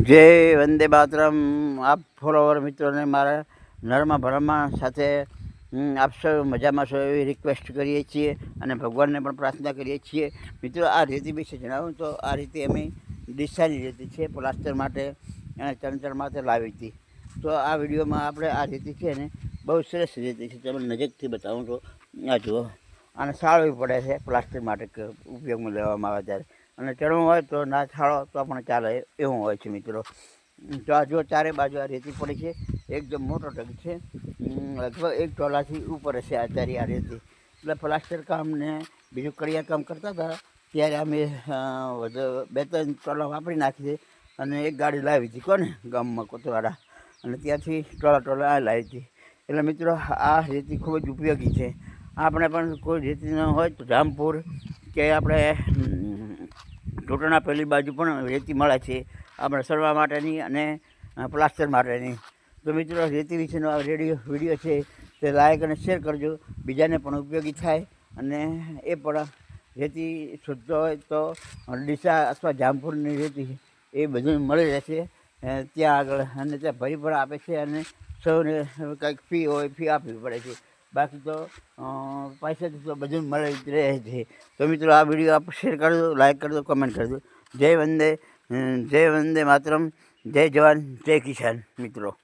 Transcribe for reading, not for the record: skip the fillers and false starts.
જય વંદે માતરમ. આપ ફોલોવર મિત્રોને મારા નર્મા ભરમા સાથે આપ સૌ મજામાં છો એવી રિક્વેસ્ટ કરીએ છીએ અને ભગવાનને પણ પ્રાર્થના કરીએ છીએ. મિત્રો, આ રેતી વિશે જણાવું તો આ રીતે અમે ડીસાની રેતી છે પ્લાસ્ટર માટે અને ચણતર માટે લાવી હતી. તો આ વિડીયોમાં આપણે આ રેતી છે ને બહુ સરસ રેતી છે. તમને નજીકથી બતાવું તો આ જુઓ, આને સાળવી પડે છે પ્લાસ્ટર માટે ઉપયોગમાં લેવામાં આવે ત્યારે, અને ચણવું હોય તો ના છાળો તો પણ ચાલે એવું હોય છે મિત્રો. તો આ જો ચારે બાજુ આ રેતી પડી છે, એકદમ મોટો ઢગ છે, લગભગ 1 ટોલાથી ઉપર હશે આ ચારી આ રેતી. એટલે પ્લાસ્ટર કામ ને બીજું કડિયા કામ કરતા હતા ત્યારે અમે 2-3 ટોલા વાપરી નાખી અને એક ગાડી લાવી હતી કોને ગામમાં કોતવાડા, અને ત્યાંથી ટોલા આ લાવી હતી. એટલે મિત્રો, આ રેતી ખૂબ જ ઉપયોગી છે. આપણે પણ કોઈ રેતી ન હોય તો જામપુર કે આપણે ટોટણા પેલી બાજુ પણ રેતી મળે છે આપણે સળવા માટેની અને પ્લાસ્ટર માટેની. તો મિત્રો, રેતી વિશેનો આ વિડીયો છે તે લાઈક અને શેર કરજો, બીજાને પણ ઉપયોગી થાય. અને એ પણ રેતી શુદ્ધ હોય તો ડીસા અથવા જામપુરની રેતી એ બધું મળી રહેશે ત્યાં આગળ, અને ત્યાં ભરી પણ આપે છે અને સૌને કંઈક ફી હોય ફી આપવી પડે છે. બાકી તો પૈસાથી તો બધું મળી જ રહે છે. તો મિત્રો, આ વિડીયો આપ શેર કરજો, લાઈક કરજો, કમેન્ટ કરજો. જય વંદે માતરમ, જય જવાન, જય કિસાન મિત્રો.